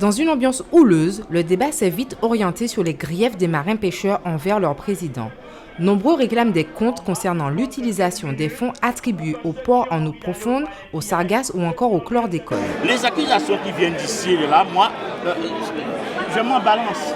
Dans une ambiance houleuse, le débat s'est vite orienté sur les griefs des marins-pêcheurs envers leur président. Nombreux réclament des comptes concernant l'utilisation des fonds attribués aux ports en eau profonde, aux sargasses ou encore au chlordécone. Les accusations qui viennent d'ici et de là, moi, je m'en balance.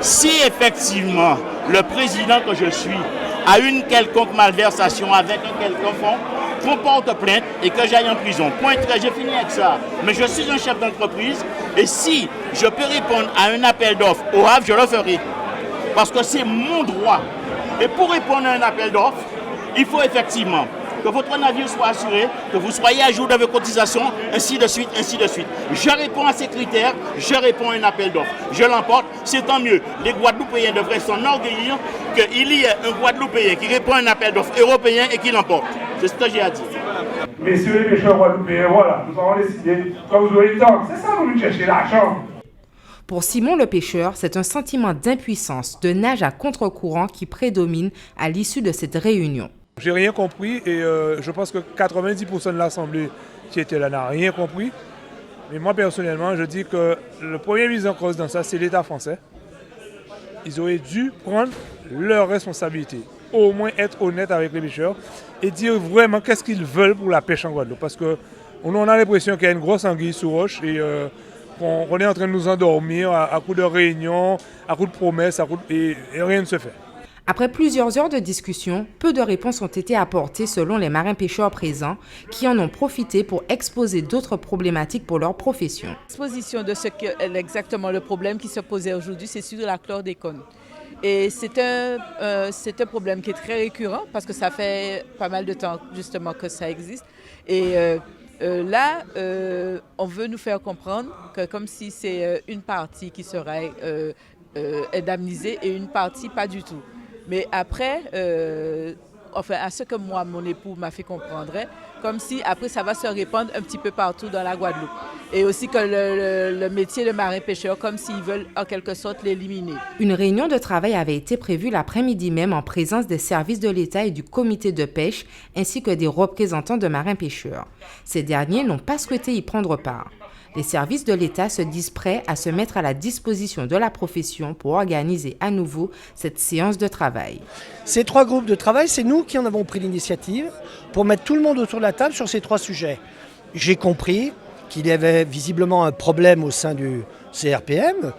Si effectivement le président que je suis a une quelconque malversation avec un quelconque fonds, qu'on porte plainte et que j'aille en prison. Point très, j'ai fini avec ça. Mais je suis un chef d'entreprise et si je peux répondre à un appel d'offres au Havre, je le ferai. Parce que c'est mon droit. Et pour répondre à un appel d'offres, il faut effectivement que votre navire soit assuré, que vous soyez à jour de vos cotisations, ainsi de suite, ainsi de suite. Je réponds à ces critères, je réponds à un appel d'offres. Je l'emporte, c'est tant mieux. Les Guadeloupéens devraient s'enorgueillir qu'il y ait un Guadeloupéen qui répond à un appel d'offres européen et qui l'emporte. C'est ce que j'ai à dire. Messieurs les pêcheurs guadeloupéens, voilà, nous avons décidé, quand vous aurez le temps, c'est ça, vous nous cherchez l'argent. Pour Simon le pêcheur, c'est un sentiment d'impuissance, de nage à contre-courant qui prédomine à l'issue de cette réunion. J'ai rien compris et je pense que 90% de l'Assemblée qui était là n'a rien compris. Mais moi personnellement, je dis que le premier mis en cause dans ça, c'est l'État français. Ils auraient dû prendre leurs responsabilités, au moins être honnêtes avec les pêcheurs et dire vraiment qu'est-ce qu'ils veulent pour la pêche en Guadeloupe. Parce qu'on a l'impression qu'il y a une grosse anguille sous roche et qu'on est en train de nous endormir à coups de réunions, à coups de promesses, et rien ne se fait. Après plusieurs heures de discussion, peu de réponses ont été apportées selon les marins-pêcheurs présents qui en ont profité pour exposer d'autres problématiques pour leur profession. L'exposition de ce qu'est exactement le problème qui se posait aujourd'hui, c'est sur la chlordécone. Et c'est un problème qui est très récurrent parce que ça fait pas mal de temps justement que ça existe. Et là, on veut nous faire comprendre que comme si c'est une partie qui serait indemnisée et une partie pas du tout. Mais après, à ce que moi, mon époux m'a fait comprendre, comme si après ça va se répandre un petit peu partout dans la Guadeloupe. Et aussi que le métier de marin-pêcheur, comme s'ils veulent en quelque sorte l'éliminer. Une réunion de travail avait été prévue l'après-midi même en présence des services de l'État et du comité de pêche, ainsi que des représentants de marins-pêcheurs. Ces derniers n'ont pas souhaité y prendre part. Les services de l'État se disent prêts à se mettre à la disposition de la profession pour organiser à nouveau cette séance de travail. Ces trois groupes de travail, c'est nous qui en avons pris l'initiative pour mettre tout le monde autour de la table sur ces trois sujets. J'ai compris qu'il y avait visiblement un problème au sein du CRPM,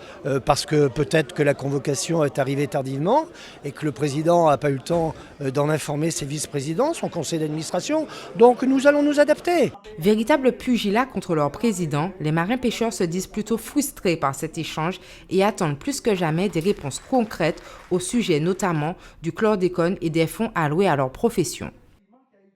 parce que peut-être que la convocation est arrivée tardivement et que le président n'a pas eu le temps d'en informer ses vice-présidents, son conseil d'administration. Donc nous allons nous adapter. Véritable pugilat contre leur président, les marins-pêcheurs se disent plutôt frustrés par cet échange et attendent plus que jamais des réponses concrètes au sujet notamment du chlordécone et des fonds alloués à leur profession.